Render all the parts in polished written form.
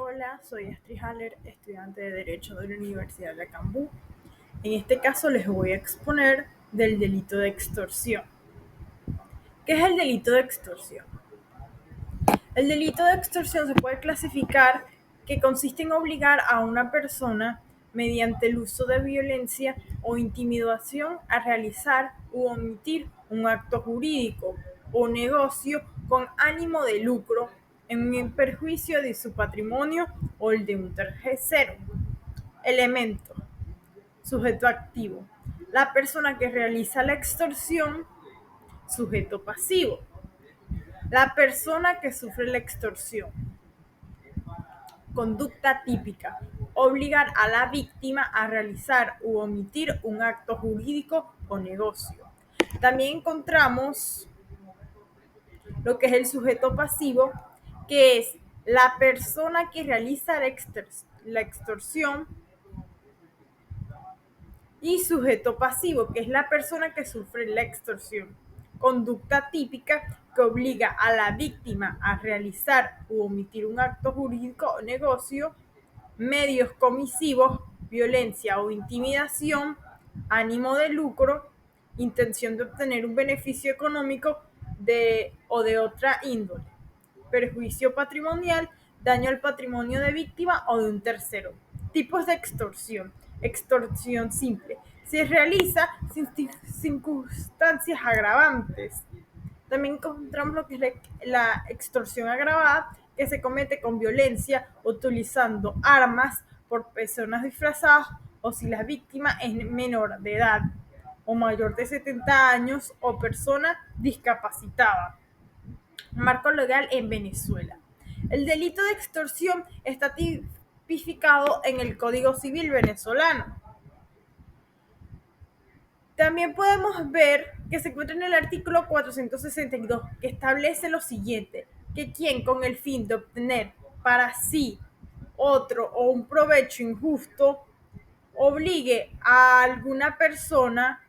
Hola, soy Astrid Haller, estudiante de Derecho de la Universidad de Cambú. En este caso les voy a exponer del delito de extorsión. ¿Qué es el delito de extorsión? El delito de extorsión se puede clasificar que consiste en obligar a una persona mediante el uso de violencia o intimidación a realizar u omitir un acto jurídico o negocio con ánimo de lucro en perjuicio de su patrimonio o el de un tercero. Elemento. Sujeto activo. La persona que realiza la extorsión. Sujeto pasivo. La persona que sufre la extorsión. Conducta típica. Obligar a la víctima a realizar u omitir un acto jurídico o negocio. También encontramos lo que es el sujeto pasivo, que es la persona que realiza la extorsión, y sujeto pasivo, que es la persona que sufre la extorsión. Conducta típica que obliga a la víctima a realizar u omitir un acto jurídico o negocio. Medios comisivos, violencia o intimidación, ánimo de lucro, intención de obtener un beneficio económico o de otra índole, perjuicio patrimonial, daño al patrimonio de víctima o de un tercero. Tipos de extorsión. Extorsión simple. Se realiza sin circunstancias agravantes. También encontramos lo que es la extorsión agravada, que se comete con violencia utilizando armas por personas disfrazadas o si la víctima es menor de edad o mayor de 70 años o persona discapacitada. Marco legal en Venezuela. El delito de extorsión está tipificado en el Código Civil venezolano. También podemos ver que se encuentra en el artículo 462, que establece lo siguiente: que quien con el fin de obtener para sí, otro o un provecho injusto, obligue a alguna persona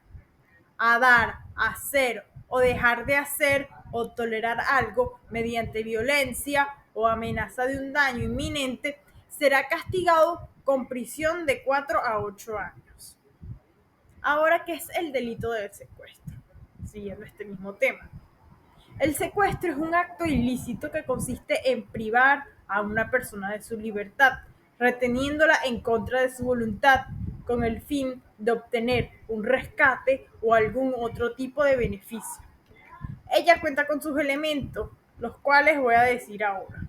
a dar, hacer o dejar de hacer o tolerar algo mediante violencia o amenaza de un daño inminente, será castigado con prisión de 4 a 8 años. Ahora, ¿qué es el delito del secuestro? Siguiendo este mismo tema. El secuestro es un acto ilícito que consiste en privar a una persona de su libertad, reteniéndola en contra de su voluntad, con el fin de obtener un rescate o algún otro tipo de beneficio. Ella cuenta con sus elementos, los cuales voy a decir ahora.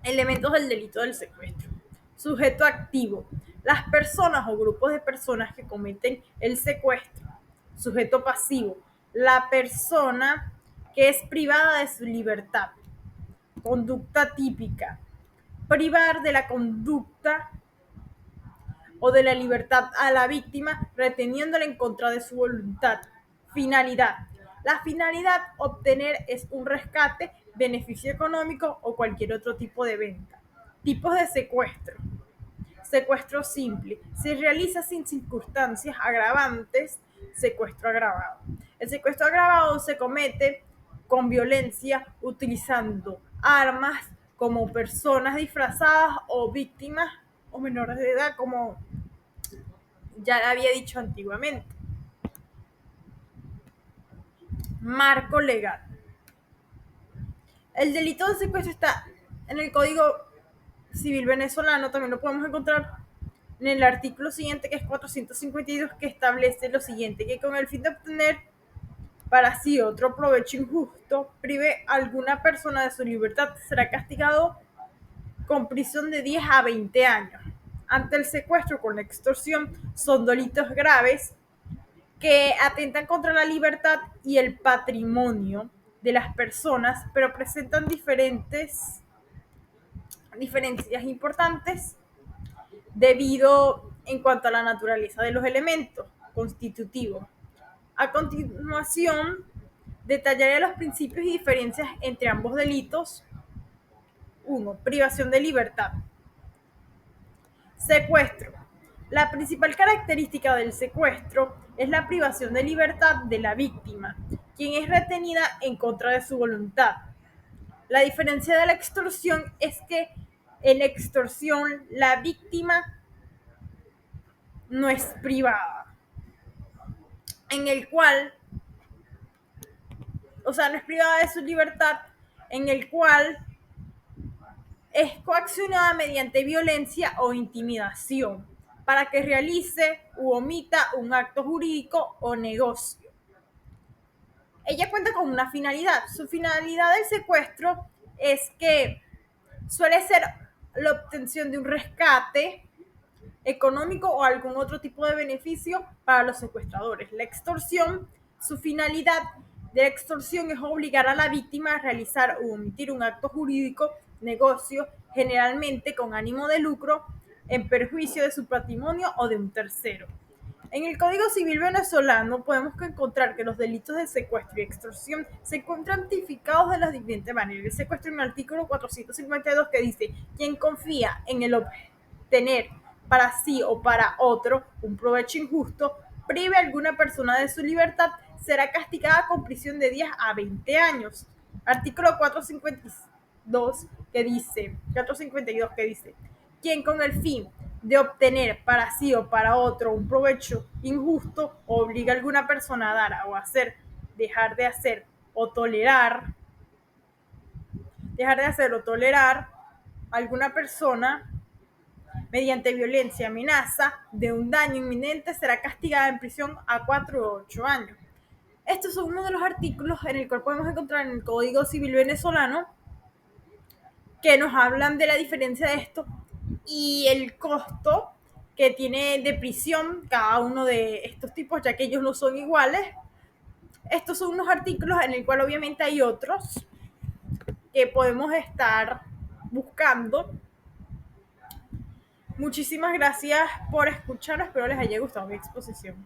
Elementos del delito del secuestro. Sujeto activo. Las personas o grupos de personas que cometen el secuestro. Sujeto pasivo. La persona que es privada de su libertad. Conducta típica. Privar de la conducta o de la libertad a la víctima, reteniéndola en contra de su voluntad. Finalidad. La finalidad obtener es un rescate, beneficio económico o cualquier otro tipo de venta. Tipos de secuestro. Secuestro simple. Se realiza sin circunstancias agravantes. Secuestro agravado. El secuestro agravado se comete con violencia utilizando armas como personas disfrazadas o víctimas o menores de edad, como ya había dicho antiguamente. Marco legal. El delito de secuestro está en el Código Civil venezolano, también lo podemos encontrar en el artículo siguiente, que es 452, que establece lo siguiente: que con el fin de obtener para sí otro provecho injusto, prive a alguna persona de su libertad, será castigado con prisión de 10 a 20 años. Ante el secuestro con la extorsión, son delitos graves que atentan contra la libertad y el patrimonio de las personas, pero presentan diferencias importantes debido en cuanto a la naturaleza de los elementos constitutivos. A continuación, detallaré los principios y diferencias entre ambos delitos. 1. Privación de libertad. Secuestro. La principal característica del secuestro es la privación de libertad de la víctima, quien es retenida en contra de su voluntad. La diferencia de la extorsión es que En extorsión, la víctima no es privada, en el cual, o sea, no es privada de su libertad, en el cual es coaccionada mediante violencia o intimidación para que realice u omita un acto jurídico o negocio. Ella cuenta con una finalidad. Su finalidad del secuestro es que suele ser la obtención de un rescate económico o algún otro tipo de beneficio para los secuestradores. La extorsión, su finalidad de la extorsión es obligar a la víctima a realizar o omitir un acto jurídico, negocio, generalmente con ánimo de lucro, en perjuicio de su patrimonio o de un tercero. En el Código Civil venezolano podemos encontrar que los delitos de secuestro y extorsión se encuentran tipificados de la siguiente manera. El secuestro en el artículo 452 que dice, quien confía en el obtener para sí o para otro un provecho injusto, prive a alguna persona de su libertad, será castigada con prisión de 10 a 20 años. Artículo 452 que dice, quien con el fin de obtener para sí o para otro un provecho injusto obliga a alguna persona a dar o hacer, dejar de hacer o tolerar a alguna persona mediante violencia, amenaza de un daño inminente, será castigada en prisión a 4 o 8 años. Estos son uno de los artículos en el cual podemos encontrar en el Código Civil venezolano que nos hablan de la diferencia de esto y el costo que tiene de prisión cada uno de estos tipos, ya que ellos no son iguales. Estos son unos artículos en el cual obviamente hay otros que podemos estar buscando. Muchísimas gracias por escuchar, espero les haya gustado mi exposición.